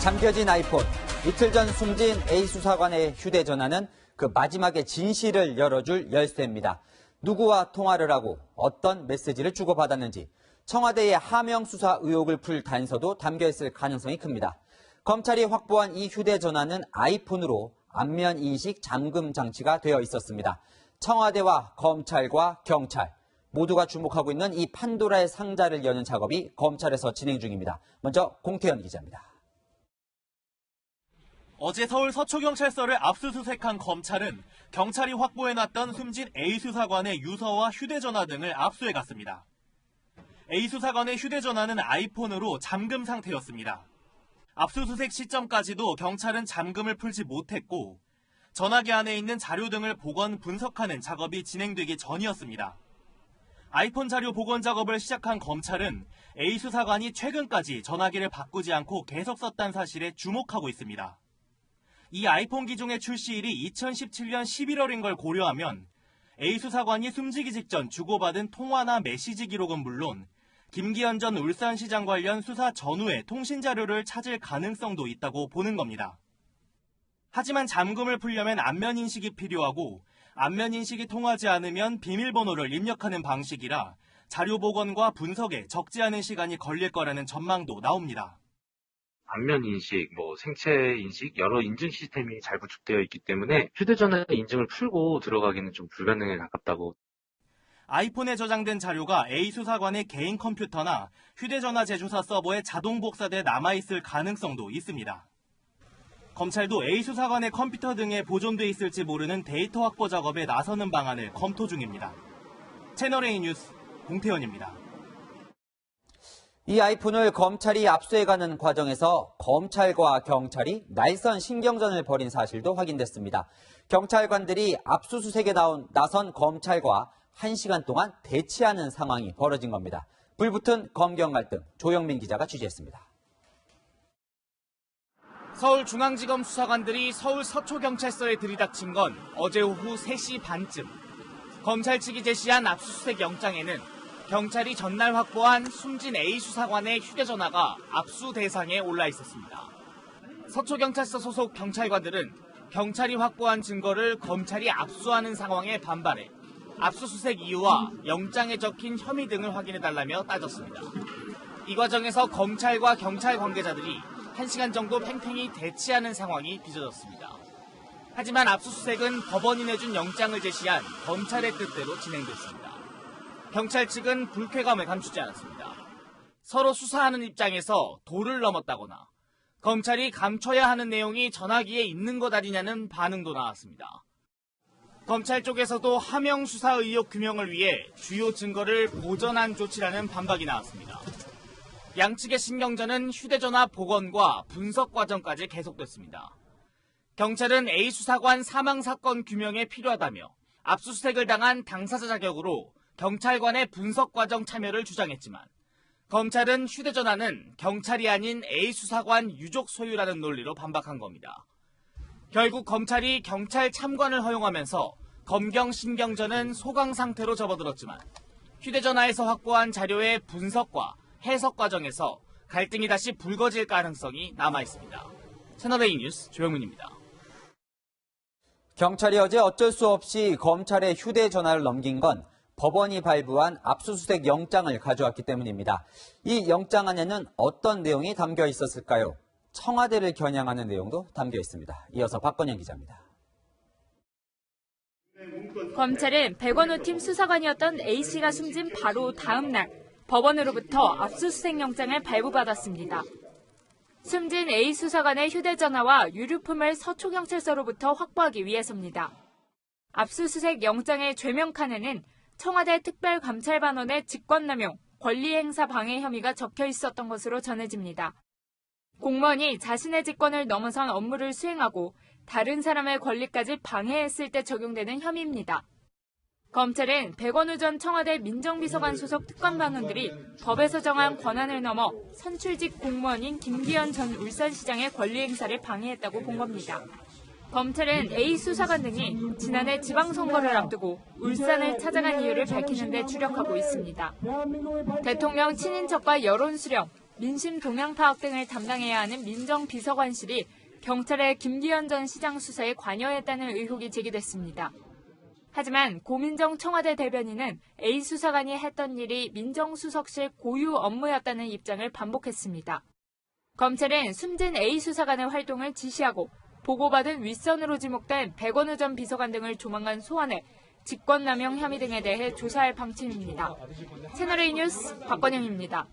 잠겨진 아이폰, 이틀 전 숨진 A 수사관의 휴대전화는 그 마지막의 진실을 열어줄 열쇠입니다. 누구와 통화를 하고 어떤 메시지를 주고받았는지 청와대의 하명 수사 의혹을 풀 단서도 담겨있을 가능성이 큽니다. 검찰이 확보한 이 휴대전화는 아이폰으로 안면 인식 잠금 장치가 되어 있었습니다. 청와대와 검찰과 경찰 모두가 주목하고 있는 이 판도라의 상자를 여는 작업이 검찰에서 진행 중입니다. 먼저 공태현 기자입니다. 어제 서울 서초경찰서를 압수수색한 검찰은 경찰이 확보해놨던 숨진 A 수사관의 유서와 휴대전화 등을 압수해갔습니다. A 수사관의 휴대전화는 아이폰으로 잠금 상태였습니다. 압수수색 시점까지도 경찰은 잠금을 풀지 못했고 전화기 안에 있는 자료 등을 복원, 분석하는 작업이 진행되기 전이었습니다. 아이폰 자료 복원 작업을 시작한 검찰은 A 수사관이 최근까지 전화기를 바꾸지 않고 계속 썼다는 사실에 주목하고 있습니다. 이 아이폰 기종의 출시일이 2017년 11월인 걸 고려하면 A 수사관이 숨지기 직전 주고받은 통화나 메시지 기록은 물론 김기현 전 울산시장 관련 수사 전후의 통신 자료를 찾을 가능성도 있다고 보는 겁니다. 하지만 잠금을 풀려면 안면 인식이 필요하고 안면 인식이 통하지 않으면 비밀번호를 입력하는 방식이라 자료 복원과 분석에 적지 않은 시간이 걸릴 거라는 전망도 나옵니다. 안면 인식, 생체 인식, 여러 인증 시스템이 잘 구축되어 있기 때문에 휴대전화 인증을 풀고 들어가기는 좀 불가능에 가깝다고. 아이폰에 저장된 자료가 A 수사관의 개인 컴퓨터나 휴대전화 제조사 서버에 자동 복사돼 남아있을 가능성도 있습니다. 검찰도 A 수사관의 컴퓨터 등에 보존돼 있을지 모르는 데이터 확보 작업에 나서는 방안을 검토 중입니다. 채널A 뉴스 공태현입니다. 이 아이폰을 검찰이 압수해가는 과정에서 검찰과 경찰이 날선 신경전을 벌인 사실도 확인됐습니다. 경찰관들이 압수수색에 나선 검찰과 1시간 동안 대치하는 상황이 벌어진 겁니다. 불붙은 검경 갈등, 조영민 기자가 취재했습니다. 서울중앙지검 수사관들이 서울 서초경찰서에 들이닥친 건 어제 오후 3시 반쯤. 검찰 측이 제시한 압수수색 영장에는 경찰이 전날 확보한 숨진 A 수사관의 휴대전화가 압수 대상에 올라 있었습니다. 서초경찰서 소속 경찰관들은 경찰이 확보한 증거를 검찰이 압수하는 상황에 반발해 압수수색 이유와 영장에 적힌 혐의 등을 확인해달라며 따졌습니다. 이 과정에서 검찰과 경찰 관계자들이 1시간 정도 팽팽히 대치하는 상황이 빚어졌습니다. 하지만 압수수색은 법원이 내준 영장을 제시한 검찰의 뜻대로 진행됐습니다. 경찰 측은 불쾌감을 감추지 않았습니다. 서로 수사하는 입장에서 도를 넘었다거나 검찰이 감춰야 하는 내용이 전화기에 있는 것 아니냐는 반응도 나왔습니다. 검찰 쪽에서도 하명 수사 의혹 규명을 위해 주요 증거를 보전한 조치라는 반박이 나왔습니다. 양측의 신경전은 휴대전화 복원과 분석 과정까지 계속됐습니다. 경찰은 A 수사관 사망 사건 규명에 필요하다며 압수수색을 당한 당사자 자격으로 경찰관의 분석 과정 참여를 주장했지만 검찰은 휴대전화는 경찰이 아닌 A 수사관 유족 소유라는 논리로 반박한 겁니다. 결국 검찰이 경찰 참관을 허용하면서 검경 신경전은 소강 상태로 접어들었지만 휴대전화에서 확보한 자료의 분석과 해석 과정에서 갈등이 다시 불거질 가능성이 남아있습니다. 채널A 뉴스 조영민입니다. 경찰이 어제 어쩔 수 없이 검찰의 휴대전화를 넘긴 건 법원이 발부한 압수수색 영장을 가져왔기 때문입니다. 이 영장 안에는 어떤 내용이 담겨 있었을까요? 청와대를 겨냥하는 내용도 담겨 있습니다. 이어서 박건영 기자입니다. 검찰은 백원호 팀 수사관이었던 A씨가 숨진 바로 다음 날 법원으로부터 압수수색 영장을 발부받았습니다. 숨진 A 수사관의 휴대전화와 유류품을 서초경찰서로부터 확보하기 위해서입니다. 압수수색 영장의 죄명칸에는 청와대 특별감찰반원의 직권남용, 권리행사 방해 혐의가 적혀 있었던 것으로 전해집니다. 공무원이 자신의 직권을 넘어선 업무를 수행하고 다른 사람의 권리까지 방해했을 때 적용되는 혐의입니다. 검찰은 백원우 전 청와대 민정비서관 소속 특검반원들이 법에서 정한 권한을 넘어 선출직 공무원인 김기현 전 울산시장의 권리행사를 방해했다고 본 겁니다. 검찰은 A 수사관 등이 지난해 지방선거를 앞두고 울산을 찾아간 이유를 밝히는 데 주력하고 있습니다. 대통령 친인척과 여론 수령, 민심 동향 파악 등을 담당해야 하는 민정비서관실이 경찰의 김기현 전 시장 수사에 관여했다는 의혹이 제기됐습니다. 하지만 고민정 청와대 대변인은 A 수사관이 했던 일이 민정수석실 고유 업무였다는 입장을 반복했습니다. 검찰은 숨진 A 수사관의 활동을 지시하고 보고받은 윗선으로 지목된 백원우 전 비서관 등을 조만간 소환해 직권남용 혐의 등에 대해 조사할 방침입니다. 채널A 뉴스 박건영입니다.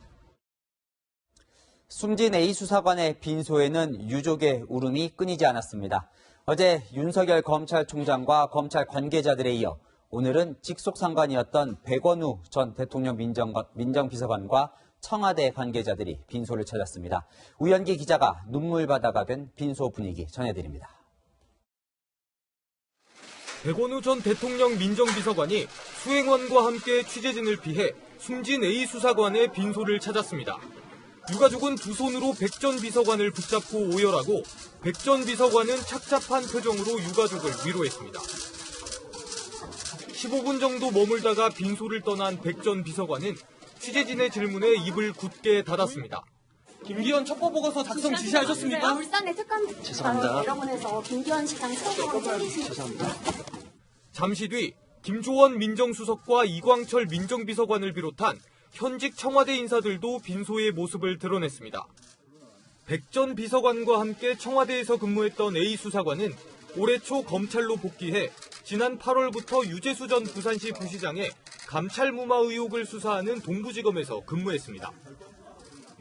숨진 A 수사관의 빈소에는 유족의 울음이 끊이지 않았습니다. 어제 윤석열 검찰총장과 검찰 관계자들에 이어 오늘은 직속 상관이었던 백원우 전 대통령 민정비서관과 청와대 관계자들이 빈소를 찾았습니다. 우현기 기자가 눈물바다가 된 빈소 분위기 전해드립니다. 백원우 전 대통령 민정비서관이 수행원과 함께 취재진을 피해 숨진 A 수사관의 빈소를 찾았습니다. 유가족은 두 손으로 백 전 비서관을 붙잡고 오열하고 백 전 비서관은 착잡한 표정으로 유가족을 위로했습니다. 15분 정도 머물다가 빈소를 떠난 백 전 비서관은 취재진의 질문에 입을 굳게 닫았습니다. 김기현 첩보보고서 작성 지시하셨습니까? 울산의 특감 여러분에서 김기현 시장 수사권 챙기신 잠시 뒤 김조원 민정수석과 이광철 민정비서관을 비롯한 현직 청와대 인사들도 빈소의 모습을 드러냈습니다. 백 전 비서관과 함께 청와대에서 근무했던 A 수사관은 올해 초 검찰로 복귀해 지난 8월부터 유재수 전 부산시 부시장의 감찰 무마 의혹을 수사하는 동부지검에서 근무했습니다.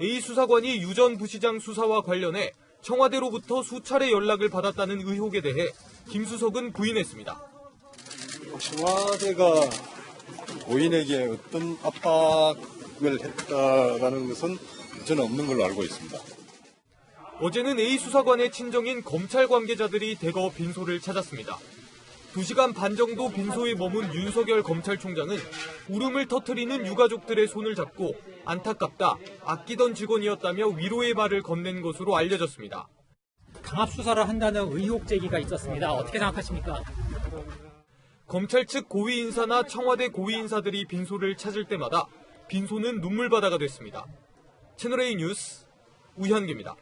A 수사관이 유 전 부시장 수사와 관련해 청와대로부터 수차례 연락을 받았다는 의혹에 대해 김 수석은 부인했습니다. 청와대가 고인에게 어떤 압박을 했다라는 것은 저는 없는 걸로 알고 있습니다. 어제는 A 수사관의 친정인 검찰 관계자들이 대거 빈소를 찾았습니다. 2시간 반 정도 빈소에 머문 윤석열 검찰총장은 울음을 터뜨리는 유가족들의 손을 잡고 안타깝다, 아끼던 직원이었다며 위로의 말을 건넨 것으로 알려졌습니다. 강압 수사를 한다는 의혹 제기가 있었습니다. 어떻게 생각하십니까? 검찰 측 고위 인사나 청와대 고위 인사들이 빈소를 찾을 때마다 빈소는 눈물바다가 됐습니다. 채널A 뉴스 우현기입니다.